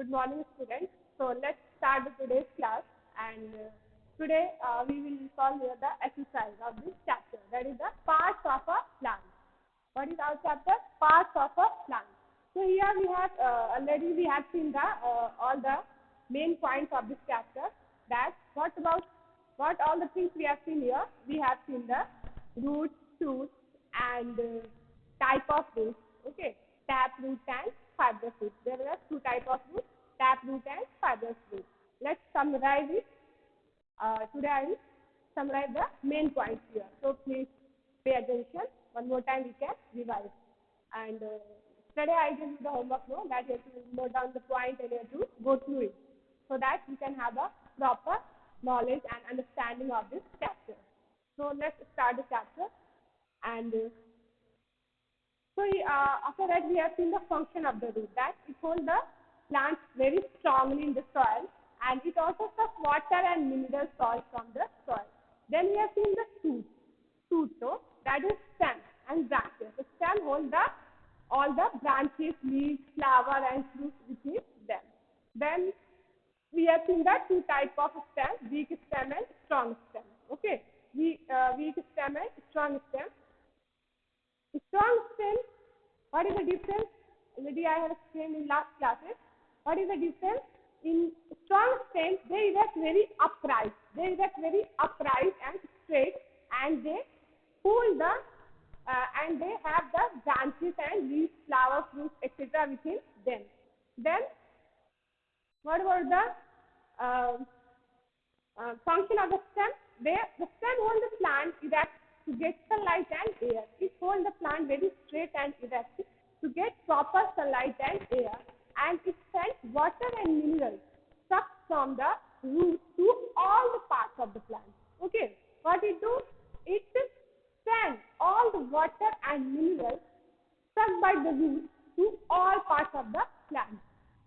Good morning, students. So let's start with today's class. And today we will solve here the exercise of this chapter. That is the parts of a plant. What is our chapter? Parts of a plant. So here we have already we have seen the all the main points of this chapter. That what all the things we have seen here? We have seen the roots, shoots, and type of roots. Okay, tap root and fibrous root. There are two types of roots: tap root and fibrous root. Let's summarize it. Today I will summarize the main points here. So please pay attention. One more time we can revise. And today I give you the homework note that you have to note down the point and you have to go through it so that you can have a proper knowledge and understanding of this chapter. So let's start the chapter. And after that we have seen the function of the root, that it holds the plant very strongly in the soil, and it also sucks water and mineral salts from the soil. Then we have seen the shoot, so that is stem and branches. The stem holds all the branches, leaves, flower and fruit within them. Then we have seen the two types of stem: weak stem and strong stem. Okay, weak stem and strong stem. Strong stem, what is the difference? Already I have explained in last classes. What is the difference? In strong stem, they erect very upright. They erect very upright and straight, and they pull the and they have the branches and leaves, flower, fruits, etc. within them. Then, what about the function of the stem? The stem holds the plant erect to get sunlight and air. It holds the plant very straight and erect to get proper sunlight and air, and it sends water and minerals sucked from the roots to all the parts of the plant. Okay, what it do? It sends all the water and minerals sucked by the roots to all parts of the plant.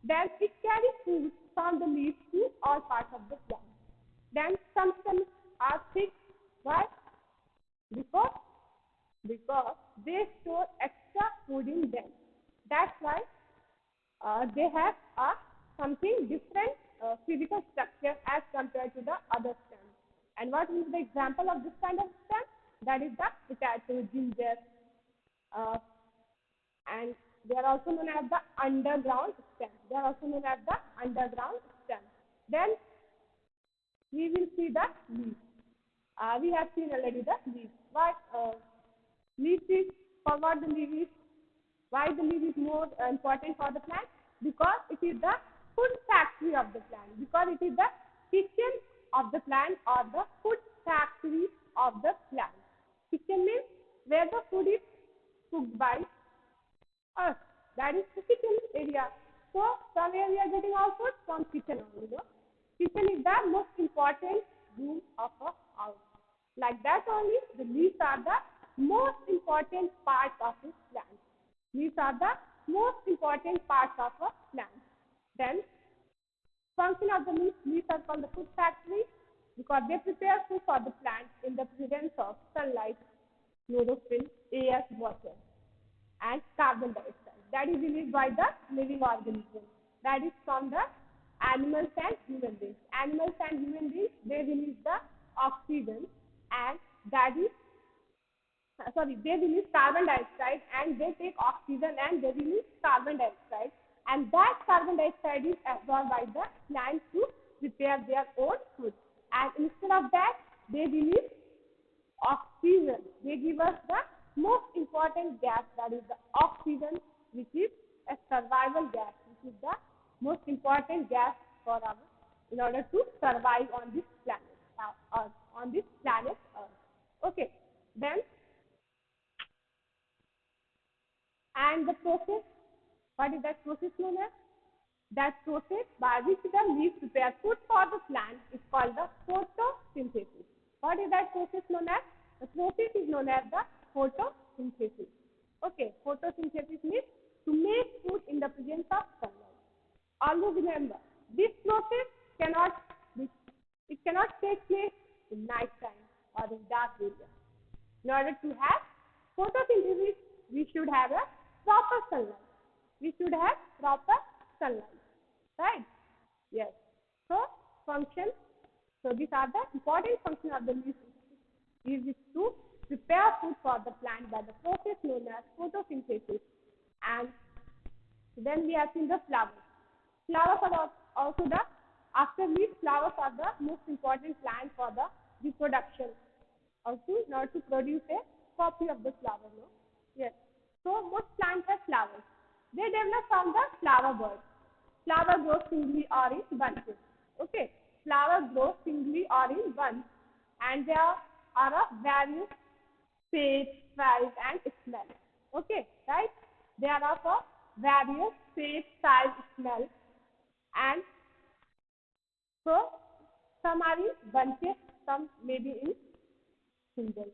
Then it carries food from the leaves to all parts of the plant. Then some stems are thick. Why? Because they store extra food in them. That's why they have something different physical structure as compared to the other stems. And what is the example of this kind of stem? That is the potato, ginger, and they are also known as the underground stem. They are also known as the underground stem. Then we will see the leaf. We have seen already the leaf. But leaf is for what the leaf is. Why the leaf is more important for the plant? Because it is the food factory of the plant. Because it is the kitchen of the plant or the food factory of the plant. Kitchen means where the food is cooked by us. That is the kitchen area. So from where we are getting our food? From kitchen only. No? Kitchen is the most important room of a house. Like that only, the leaves are the most important part of this plant. Leaves are the most important parts of a plant. Then, function of the leaves are called the food factory because they prepare food for the plant in the presence of sunlight, chlorophyll, air, water, and carbon dioxide. That is released by the living organism. That is from the animals and human beings. Animals and human beings, they release the oxygen, and that is they release carbon dioxide, and they take oxygen and they release carbon dioxide, and that carbon dioxide is absorbed by the plant to prepare their own food. And instead of that, they release oxygen. They give us the most important gas, that is the oxygen, which is a survival gas, which is the most important gas for our in order to survive on this planet Earth. Okay, then and the process, what is that process known as? That process by which the leaves prepare food for the plant is called the photosynthesis. What is that process known as? The process is known as the photosynthesis. Okay, photosynthesis means to make food in the presence of sunlight. Always remember, this process cannot take place in night time or in dark area. In order to have photosynthesis, we should have a proper sunlight. We should have proper sunlight. right? Yes. So function. So these are the important function of the leaf is to prepare food for the plant by the process known as photosynthesis. And then we have seen the flowers. Flowers are also the after leaf. Flowers are the most important plant for the reproduction. Also, in order to produce a copy of the flower, no? Yes. So most plants have flowers. They develop from the flower bud. Flower grows singly or in bunches. Okay. Flower grows singly or in bunches, and there are a various shape, size, and smell. Okay, right? There are for various shape, size, smell, and so some are in bunches, some maybe in singles.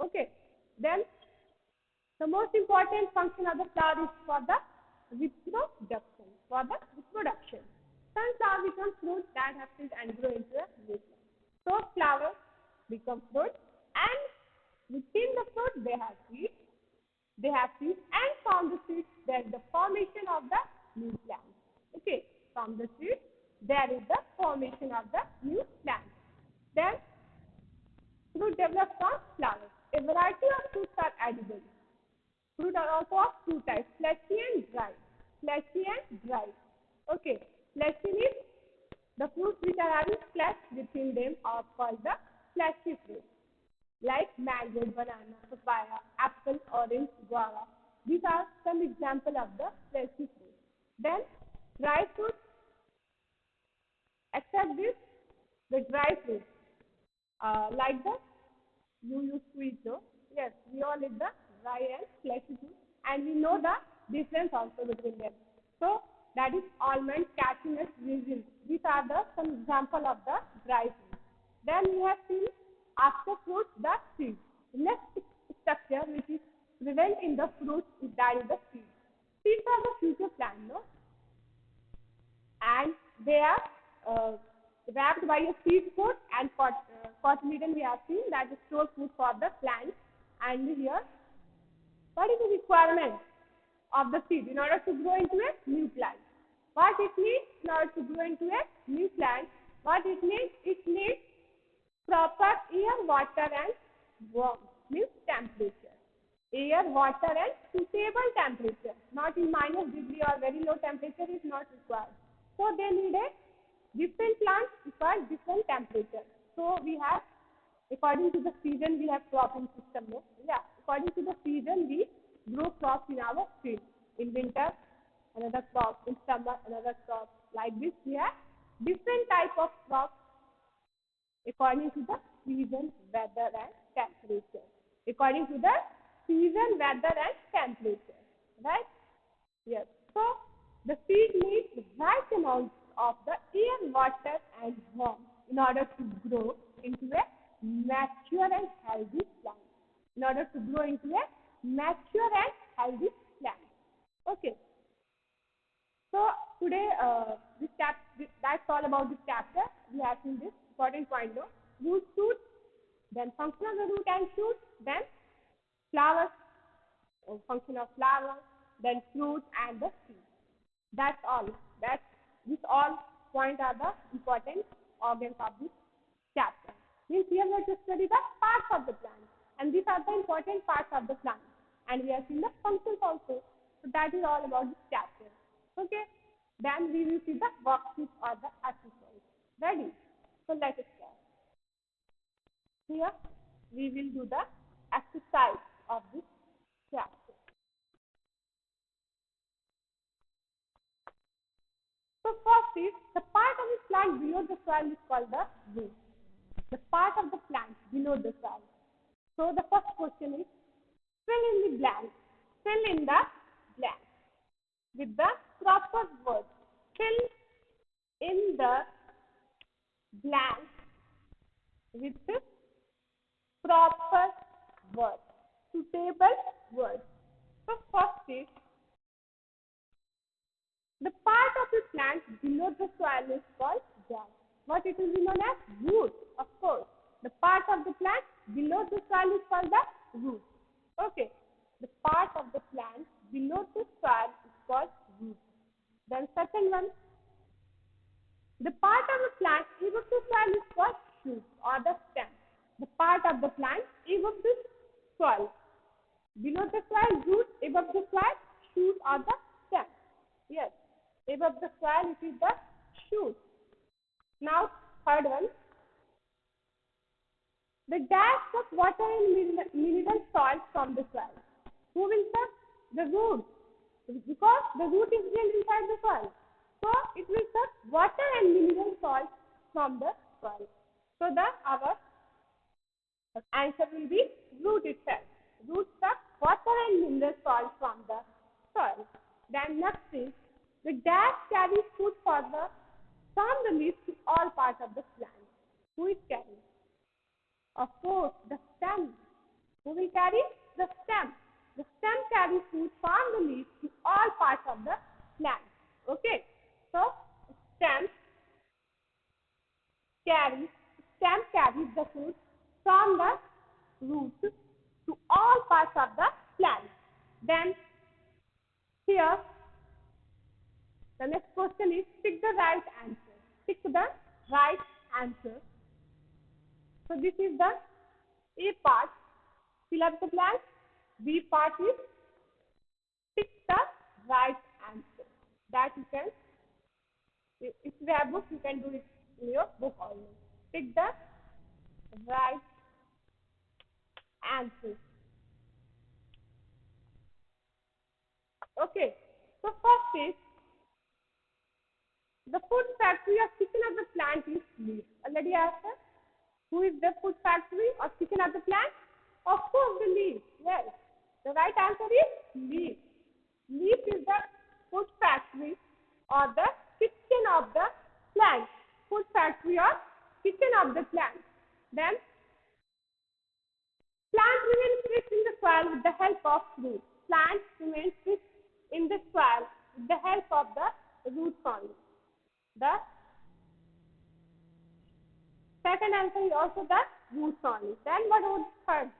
Okay, then the most important function of the flower is for the reproduction. For the reproduction, some flowers become fruit that have seeds and grow into a new plant. So flowers become fruit, and within the fruit they have seeds. They have seeds, and from the seeds there is the formation of the new plant. Okay, from the seeds there is the formation of the new plant. Then fruit develops from flowers. A variety of fruits are edible. Fruit are also of two types, fleshy and dry. Fleshy and dry. Okay. Fleshy means the fruits which are having flesh within them are called the fleshy fruits. Like mango, banana, papaya, apple, orange, guava. These are some examples of the fleshy fruits. Then dry fruits, except this, the dry fruits, like the you use to eat, no? Yes, we all eat the dry and fleshy food, and we know the difference also between them. So that is almond, cashew nuts, raisins. These are the some example of the dry food. Then we have seen after fruits the seeds. Next structure which is present in the fruits is that is the seeds. Seeds are the future plant, no? And they are wrapped by a seed coat and cotyledon we have seen that is store food for the plant. And here, what is the requirement of the seed in order to grow into a new plant? What it needs in order to grow into a new plant? What it needs? It needs proper air, water, and warmth, means temperature. Air, water, and suitable temperature. Not in -degree or very low temperature is not required. So they need a different plants require different temperature. So we have, according to the season, we have cropping system. No? Yeah, according to the season, we grow crops in our field. In winter, another crop. In summer, another crop. Like this, we have different type of crops according to the season, weather, and temperature. According to the season, weather, and temperature. Right? Yes. So the seed needs the right amount of the air, water, and warmth in order to grow into a mature and healthy plant. In order to grow into a mature and healthy plant. Okay. So today, that's all about this chapter. We have seen this important point, no? Root, shoot, then function of the root and shoot, then flowers, function of flower, then fruit and the seed. That's all. That's these all points are the important organs of this chapter. Means we are going to study the parts of the plant, and these are the important parts of the plant. And we have seen the functions also. So that is all about this chapter. Okay. Then we will see the worksheet or the exercise. Ready? So let us start. Here we will do the exercise of this chapter. So first is the part of the plant below the soil is called the root. The part of the plant below the soil. So the first question is fill in the blank. Fill in the blank with the proper words. Fill in the blank with the proper words. Suitable words. So first is the part of the plant below the soil is called ground. What it will be known as root, of course. The part of the plant below the soil is called the root. Okay. The part of the plant below the soil is called root. Then second one, The part of the plant above the soil is called shoot or the stem. The part of the plant above the soil. Below the soil, root, above the soil, shoot or the stem. Yes, above the soil it is the shoot. Now, third one. The dash of water and mineral salts from the soil. Who will serve? The root. Because the root is built inside the soil. So it will serve water and mineral salts from the soil. So our answer will be root itself. Root serve water and mineral salts from the soil. Then next is the dash carries food from the leaves to all parts of the plant. Who is carrying? Of course, the stem. Who will carry? The stem. The stem carries food from the leaves to all parts of the plant. Okay. So, stem carries the food from the roots to all parts of the plant. Then, here, the next question is pick the right answer. Pick the right answer. So, this is the A part, fill up the blank. B part is pick the right answer. That you can, if you have book, you can do it in your book also. Pick the right answer. Okay. So first is the food factory or kitchen of the plant is leaf. Already answered. Who is the food factory or kitchen of the plant? Of course, the leaf. Yes. The right answer is leaf. Leaf is the food factory or the kitchen of the plant. Food factory or kitchen of the plant. Then, plant remains fixed in the soil with the help of roots. Plant remains fixed in the soil with the help of the roots only. The second answer is also the roots only. Then what was third?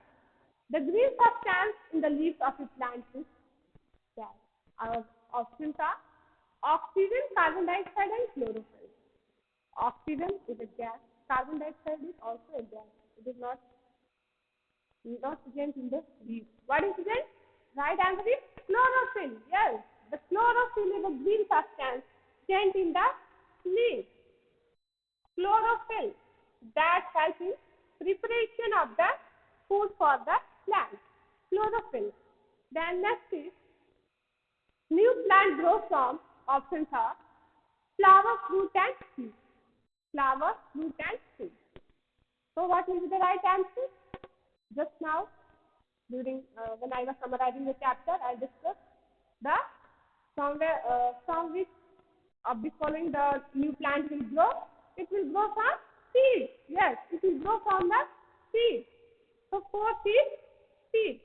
The green substance in the leaves of a plant is gas. Our options are oxygen, carbon dioxide, and chlorophyll. Oxygen is a gas. Carbon dioxide is also a gas. It is not present in the leaves. What is it? Right answer is chlorophyll. Yes, the chlorophyll is a green substance present in the leaves. Chlorophyll that helps in preparation of the food for the plant. Chlorophyll. Then next is new plant grows from options are flower, fruit, and seed. Flower, fruit, and seed. So what will be the right answer? Just now, during when I was summarizing the chapter, I discussed the from which of the following the new plant will grow. It will grow from seed. Yes, it will grow from the seed. So fourth is seed.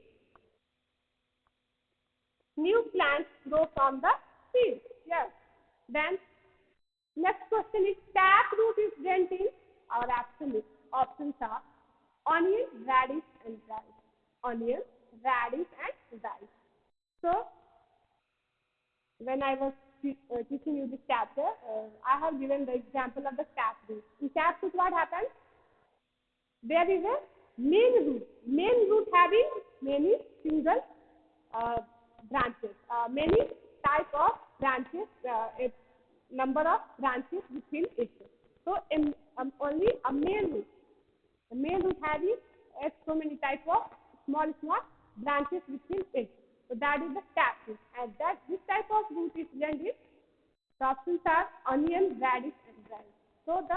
New plants grow from the seed. Yes. Then next question is taproot is present in our absolute options are onion, radish, and rice. Onion, radish, and rice. So when I was teaching you this chapter, I have given the example of the taproot. In taproot, what happens? There is a main root having many single branches, many type of branches, a number of branches within it. So only a main root. The main root having so many type of small branches within it. So that is the taproot, and that this type of root is present in the options are onion, radish, and rice. So the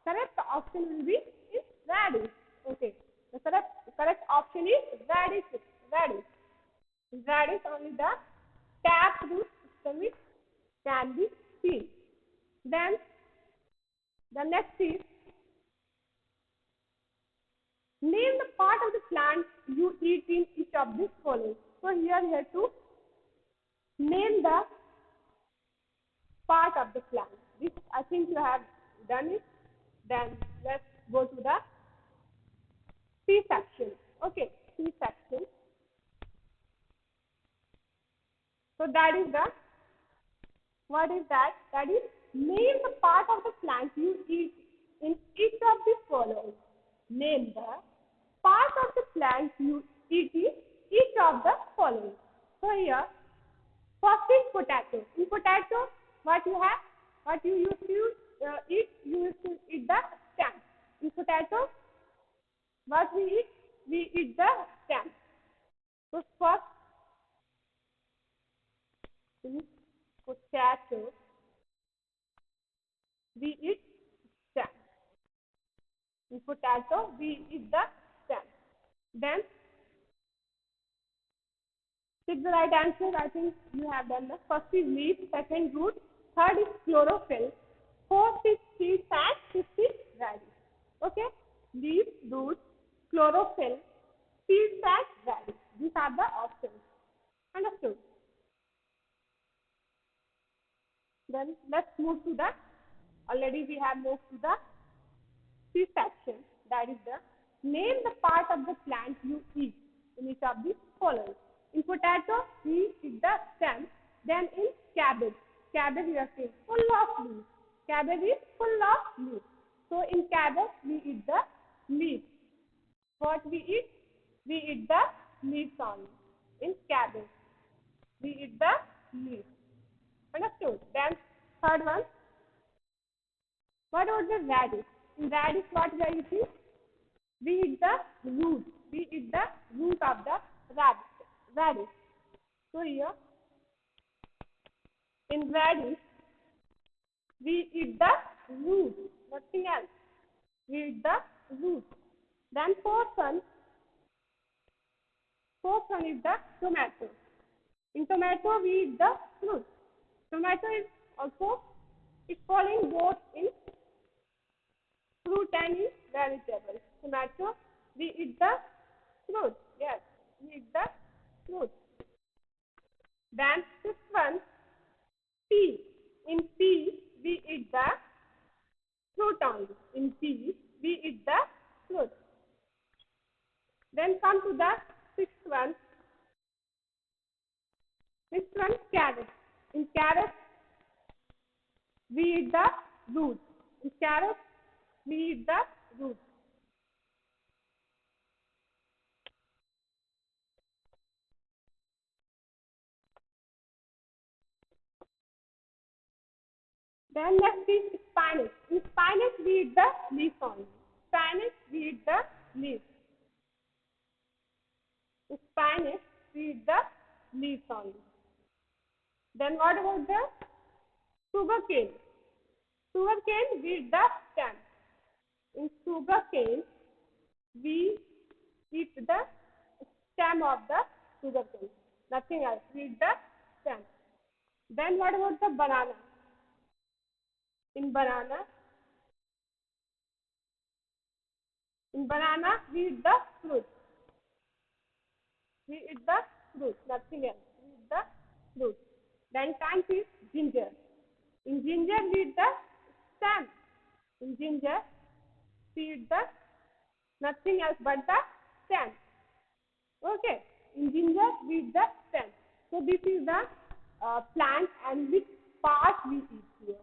correct option will be is radish. Okay. The correct option is radish. Radish only the taproot system is can be seen. Then the next is name the part of the plant you eat in each of these following. So here you have to name the part of the plant. This I think you have done it. Then let's go to the C section. Okay, C section. So that is the what is that? That is Name the part of the plant you eat in each of the following. Name the part of the plant you eat in each of the following. So here, first is potato. In potato, what you have? What you used to eat? You used to eat the stem. In potato, what we eat? We eat the stem. So first in potato, we eat stem. In potato, we eat the stem. Then, pick the right answer. I think you have done the first is leaf, second root, third is chlorophyll, fourth is seeds, and fifth is radish. Okay? Leaf, root, chlorophyll, seeds, and radish. These are the options. Understood? Then let's move to the, already we have moved to the C section. That is the, name the part of the plant you eat in each of the following. In potato, we eat the stem. Then in cabbage, cabbage we are saying full of leaves. Cabbage is full of leaves. So in cabbage, we eat the leaves. What we eat? We eat the leaves only. In cabbage, we eat the leaves. Understood? Then third one, what about the radish? In radish, what we are eating? We eat the root. We eat the root of the radish. So here, in radish, we eat the root, nothing else. We eat the root. Then fourth one is the tomato. In tomato, we eat the fruit. Tomato is also, it's falling both in fruit and in vegetables. Tomato, we eat the fruit. Yes, we eat the fruit. Then fifth one, pea. In pea, we eat the fruit only. In pea, we eat the fruit. Then come to the sixth one. Sixth one, carrot. In carrot, we eat the root. In carrot, we eat the root. Then next is spinach. In spinach, we eat the leaf only. Spinach, we eat the leaf. In spinach, we eat the leaves only. Then what about the sugarcane? Sugarcane, we eat the stem. In sugarcane, we eat the stem of the sugarcane. Nothing else. We eat the stem. Then what about the banana? In banana, we eat the fruit. We eat the fruit, nothing else. We eat the fruit. Then tenth is ginger. In ginger, we eat the stem. In ginger, we eat the nothing else but the stem. Okay. In ginger, we eat the stem. So this is the plant and which part we eat here.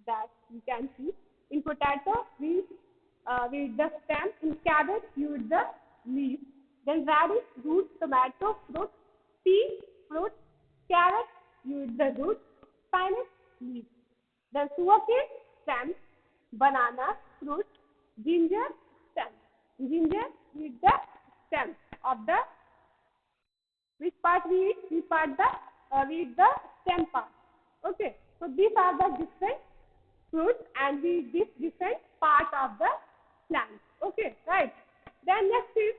That you can see. In potato, we eat the stem. In cabbage, you eat the leaf. Then radish, root, tomato, fruit, pea, fruit, carrot, you eat the root, spinach, leaf. Then sugarcane, stem, banana, fruit, ginger, stem. Ginger, we eat the stem of the, which part we eat? We eat the stem part. Okay. So these are the different fruits and we eat this different part of the plant. Okay, right. Then next is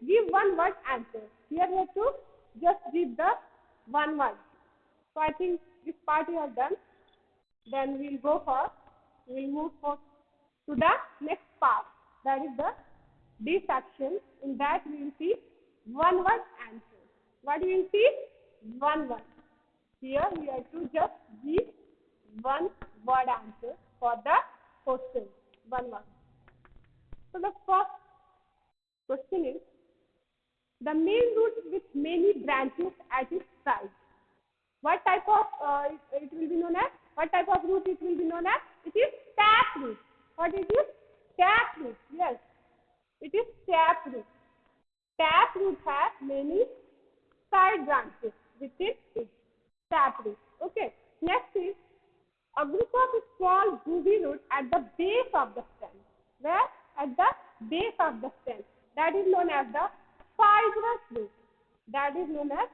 give one word answer. Here we have to just give the one word. So I think this part we have done. Then we'll move to the next part. That is the D section. In that we will see one word answer. What we will see? One word. Here we have to just give one word answer for the question. One word. So the first question is, the main root with many branches at its side. What type of it will be known as? What type of root it will be known as? It is tap root. What it is? Tap root. Yes, it is tap root. Tap root has many side branches within it. Tap root. Okay. Next is a group of small groovy roots at the base of the stem. Where? At the base of the stem. That is known as the fibrous root. That is known as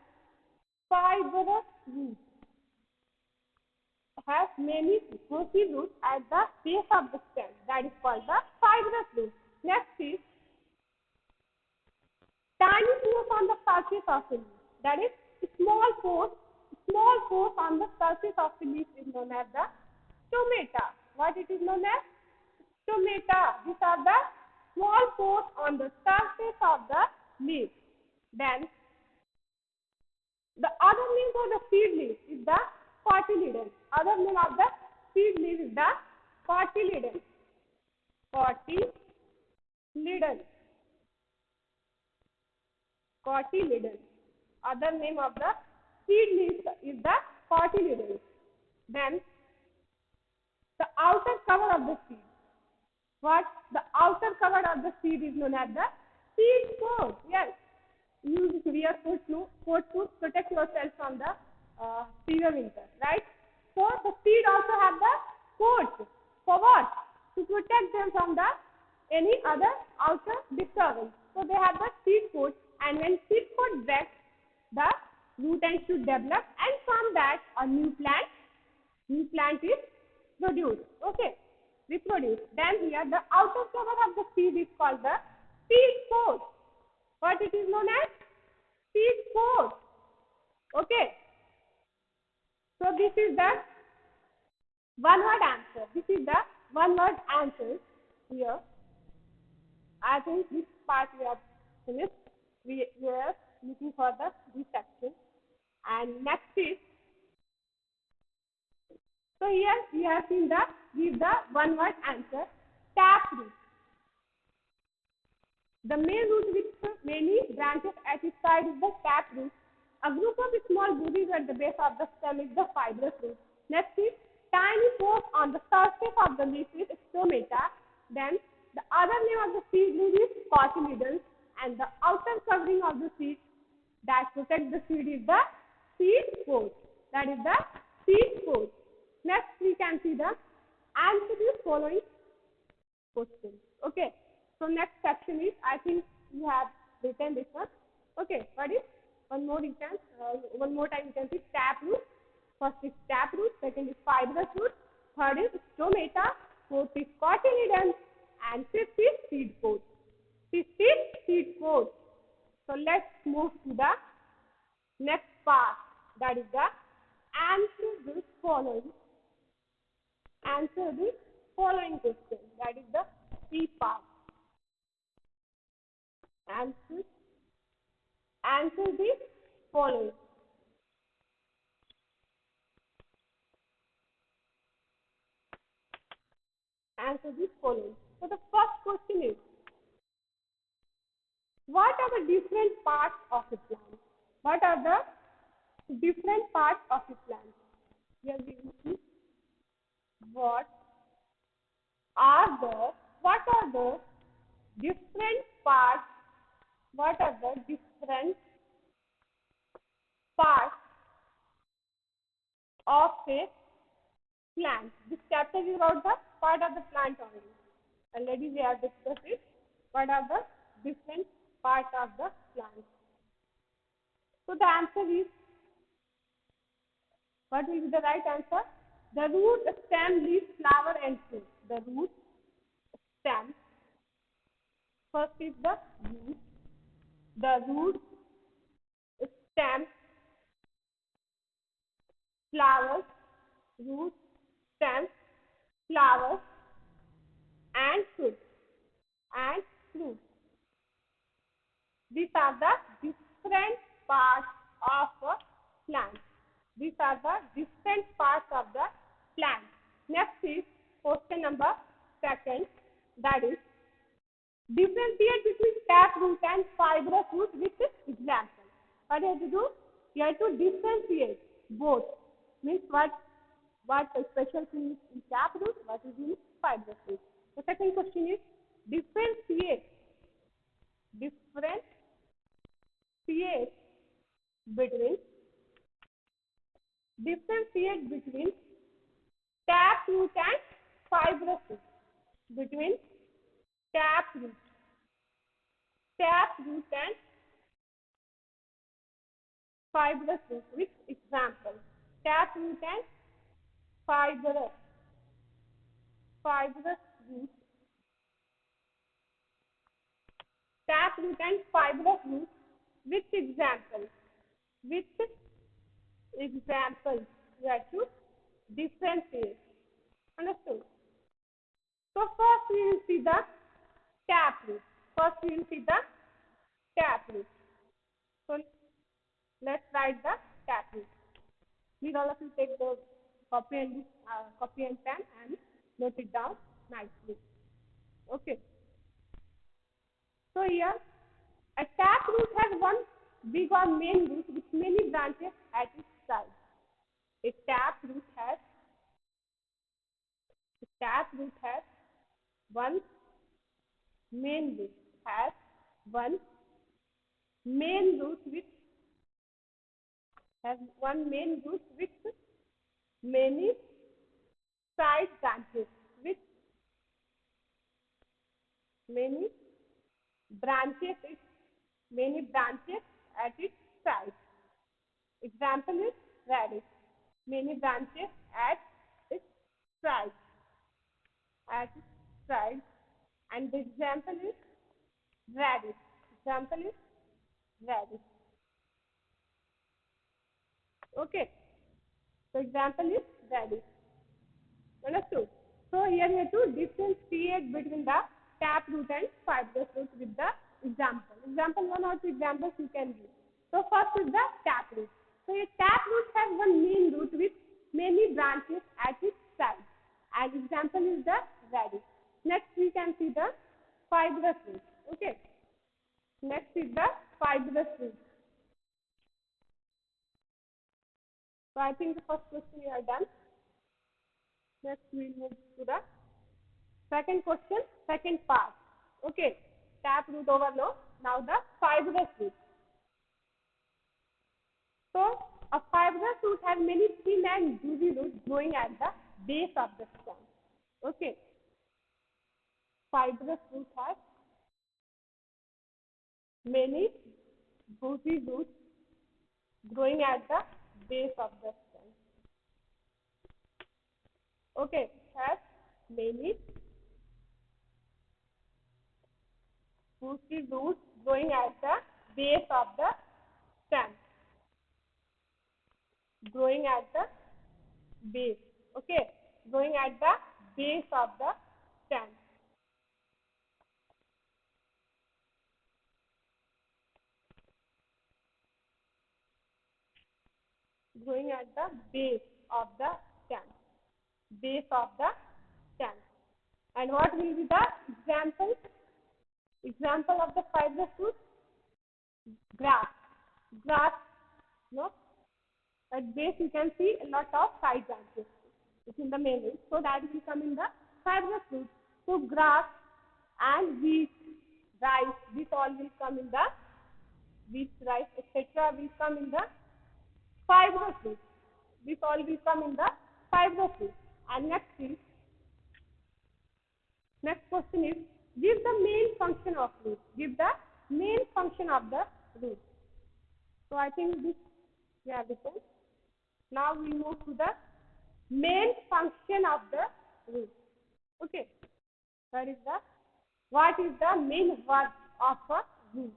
fibrous root. Has many groovy roots at the base of the stem. That is called the fibrous root. Next is tiny pores on the surface of the leaf. That is small pores. Small pores on the surface of the leaf is known as the stomata. What it is known as? Stomata. These are the small pores on the surface of the leaf. Then the other name for the seed leaf is the cotyledon. Other name of the seed leaf is the cotyledon. Cotyledon. Cotyledon. Other name of the seed leaf is the cotyledon. Then the outer cover of the seed. What? The outer cover of the seed is known as the seed coat. Yes. You wear coat to protect yourself from the severe winter, right? So the seed also have the coat. For what? To protect them from the any other outer disturbance. So they have the seed coat, and when seed coat breaks, the root and shoot develop, and from that a new plant is produced. Okay, reproduced. Then here the outer cover of the seed is called the seed coat. What it is known as? Seed coat. Okay. So this is the one word answer. This is the one word answer here. I think this part we have finished. We are looking for the this section. And next is, so here we have seen give the one word answer. Tap root. The main root with many branches at its side is the tap root. A group of small grooves at the base of the stem is the fibrous root. Next is tiny pores on the surface of the leaf is stomata. Then the other name of the seed leaf is cotyledons, and the outer covering of the seed that protects the seed is the seed coat. That is the seed coat. Next we can see the answer to the following questions. Okay. So next section is, I think you have written this one. Okay. What is? One more time you can see tap root. First is tap root. Second is fibrous root. Third is stomata. Fourth is cotyledon. And fifth is seed coat. Fifth is seed coat. So let's move to the next part. That is the answer this following. Answer the following question. That is the C part. Answer the following. Answer the following. So the first question is, what are the different parts of the plant? What are the different parts of the plant? We are going to see what are the different parts. What are the different parts of a plant? This chapter is about the part of the plant only. Already we have discussed it. What are the different parts of the plant? So the answer is, what will be the right answer? The root, stem, leaf, flower and fruit. The root, stem. First is the root. The root, stem, flowers, root, stem, flowers and fruit. These are the different parts of a plant. These are the different parts of the plant. Next is question number 2. That is, differentiate between tap root and fibrous root with example. What you have to do? You have to differentiate both. Means what special thing is in taproot, what is in fibrous root. The second question is differentiate between differentiate between taproot and fibrous root. Between taproot and fibrous root with example. Taproot and fibrous root. Taproot and fibrous root with example. With example, you have to differentiate. Understood? So first we will see the taproot. So let's write the taproot. Please all of you take the copy and pen and note it down nicely. Okay. So here a taproot has one big or main root with many branches at its side. A taproot has one main root with many side branches with many branches at its side. Example is radish. Many branches at its side. And the example is radish. Okay. So example is radish. Understood? So here we have to differentiate between the taproot and fibrous root with the example. Example 1 or 2 examples you can give. So first is the taproot. So a taproot has one main root with many branches at its side. And example is the radish. Next we can see the fibrous root. Okay. Next is the fibrous root. So I think the first question you are done. Next we will move to the second question, second part. Okay. Taproot overload. Now the fibrous root. So a fibrous root has many thin and juicy roots growing at the base of the stem. Okay. Fibrous root has many juicy roots growing at the base of the stem. Okay. Has many juicy roots growing at the base of the stem. Growing at the base. Okay. Growing at the base of the stem. Growing at the base of the stem. And what will be the example? Example of the fibrous root? Grass. No? At base you can see a lot of side branches. It's in the main root. So that will come in the fibrous root. So grass and wheat, rice, this all will come in the wheat, rice, etc. will come in the fibrous root. This all will come in the fibrous root. And next question is, give the main function of root. Give the main function of the root. So I think this we have written. Now we move to the main function of the root. Okay. What is the main work of a root?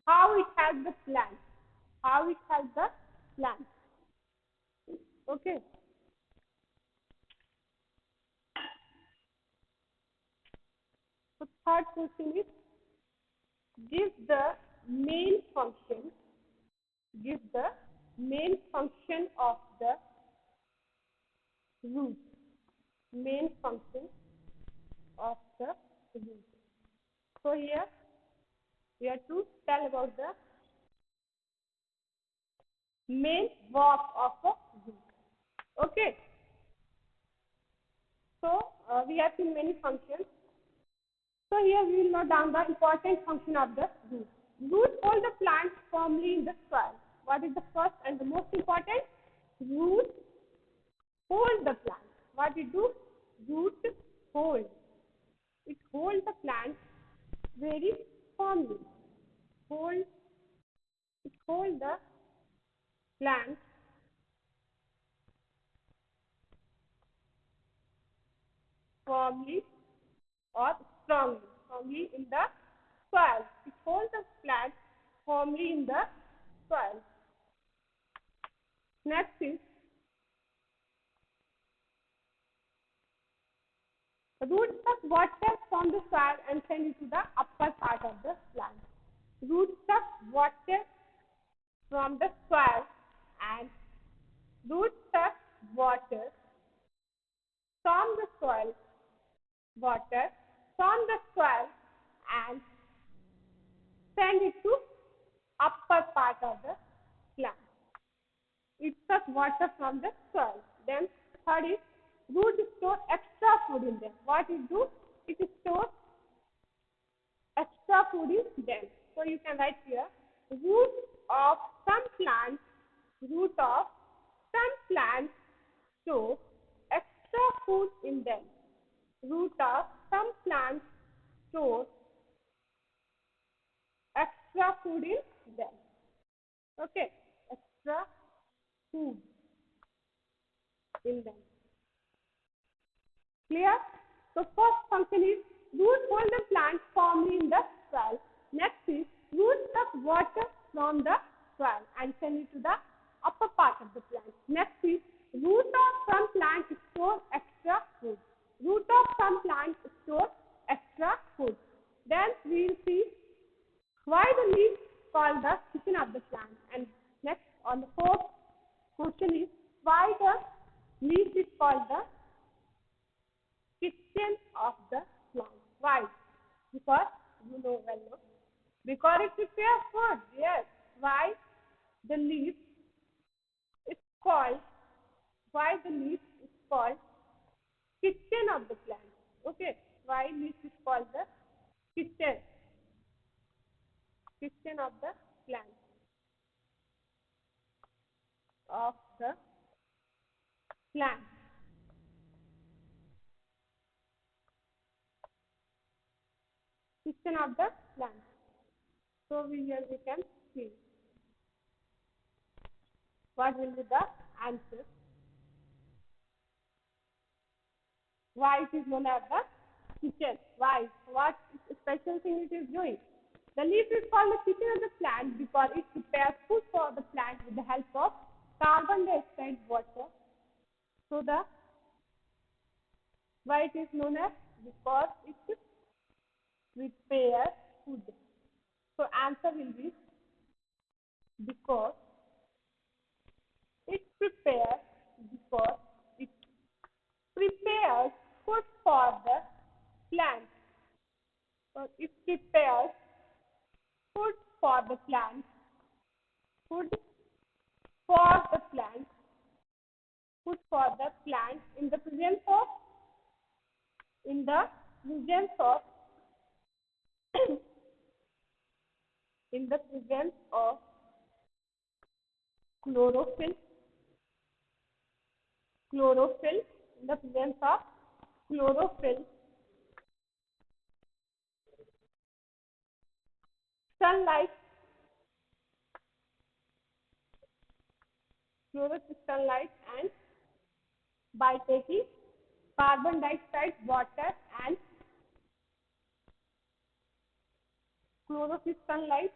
How it helps the plant? Okay. So third question is, give the main function of the root. Main function of the root. So here we have to tell about the main work of a Okay. So we have seen many functions. So here we will note down the important function of the root. Root hold the plant firmly in the soil. What is the first and the most important? Root hold the plant. What it do? Root hold. It holds the plant very firmly. Hold. It hold the plant firmly or strongly in the soil. It holds the plant firmly in the soil. Next is roots suck water from the soil and send it to the upper part of the plant. Roots suck water from the soil and roots suck water from the soil, water from the soil and send it to upper part of the plant. It sucks water from the soil. Then third is root store extra food in them. What it do? It stores extra food in them. So you can write here root of some plants, root of some plants store extra food in them. Root of some plants store extra food in them. Okay, extra food in them. Clear? So first function is root hold the plant firmly in the soil. Next is root suck water from the soil and send it to the upper part of the plant. Next is root of some plant store extra food. Root of some plant store extra food. Then we will see why the leaf called the kitchen of the plant. And next on the fourth question is why the leaf is called the kitchen of the plant. Why? Because you know well, no? Because it prepares food. Yes. Why the leaf is called? Why the leaf is called kitchen of the plant? Okay. Why leaf is called the kitchen? Kitchen of the plant. Of the plant. Kitchen of the plant. So here we can see what will be the answer. Why it is known as the kitchen? Why? What special thing it is doing? The leaf is called the kitchen of the plant because it prepares food for the plant with the help of carbon dioxide water. So the why it is known as because it prepares food. So answer will be because it prepares food for the plant. So it prepares food for the plant. Food for the plant. Food for the plant in the presence of in the presence of in the presence of chlorophyll, in the presence of chlorophyll, sunlight, sunlight, and by taking carbon dioxide, water, and chlorophyll, sunlight,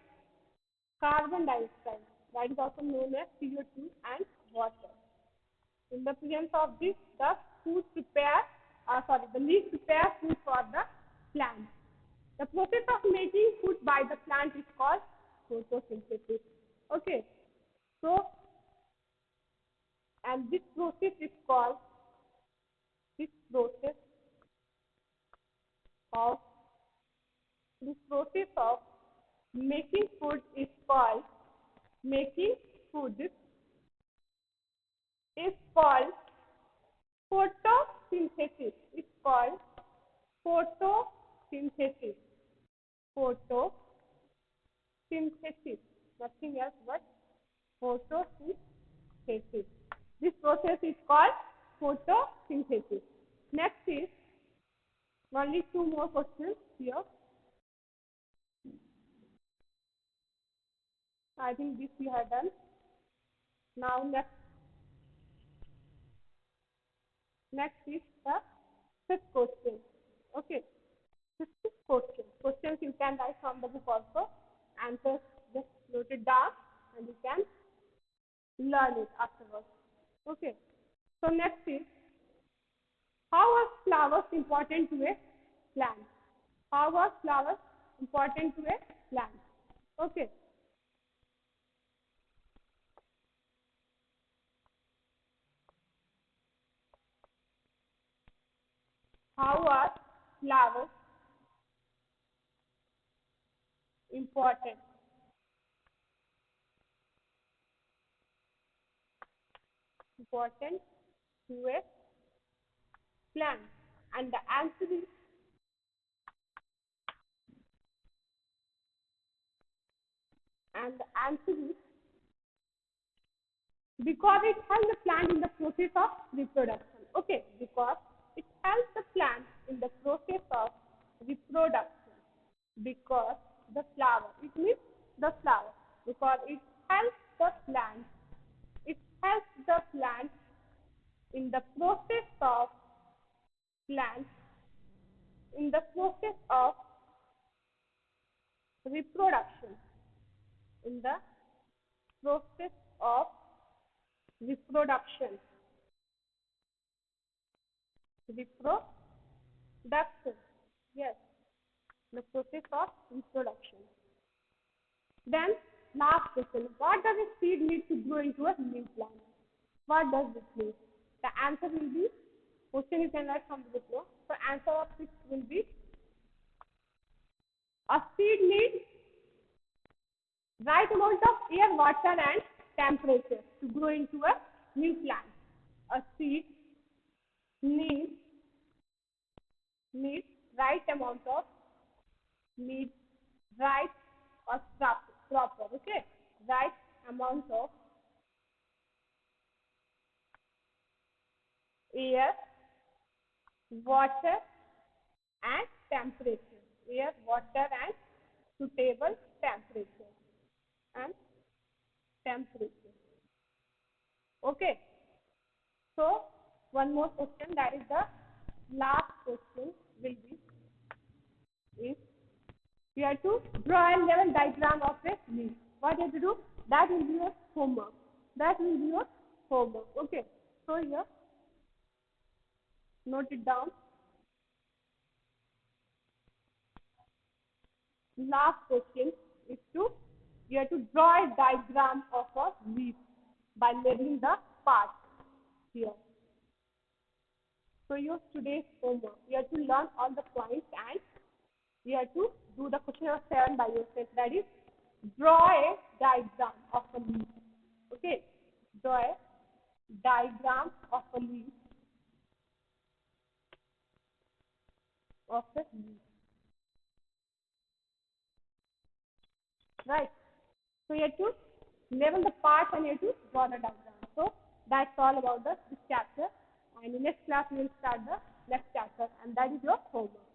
carbon dioxide, that is also known as CO2, and water. In the presence of this, the leaf prepares food for the plant. The process of making food by the plant is called photosynthesis. Okay. So, and this process is called this process of making food is called photosynthesis. It's called photosynthesis. Photosynthesis. Nothing else but photosynthesis. This process is called photosynthesis. Next is only two more questions here. I think this we have done. Now next is the fifth question. Okay. Fifth question. Questions you can write from the book also. Answers just note it down and you can learn it afterwards. Okay. So next is, how are flowers important to a plant? How are flowers important to a plant? Okay. How are flowers important to a plant? And the answer is, because it helps the plant in the process of reproduction. Okay, because it helps the plant in the process of reproduction. Because the flower, it means the flower. Because it helps the plant. It helps the plant in the process of plant in the process of reproduction. In the process of reproduction. Reproduction. Yes, the process of reproduction. Then last question, what does a seed need to grow into a new plant? What does this mean? The answer will be, question you can write from the book. So answer of this will be, a seed needs right amount of air, water and temperature to grow into a new plant. A seed needs right amount of right or proper, okay, right amount of air, water and temperature. Air, water and suitable temperature and temperature. Okay. So one more question, that is the last question will be, is you have to draw a level diagram of a leaf. What you have to do? That will be your homework. Okay. So here, note it down. Last question is you have to draw a diagram of a leaf by labeling the parts here. So your today's homework, you have to learn all the points and you have to do the question of 7 by yourself. That is, draw a diagram of a leaf. Okay, draw a diagram of a leaf. Right. So you have to label the parts and you have to draw the diagram. So that's all about this chapter. And in next class we will start the next chapter, and that is your homework.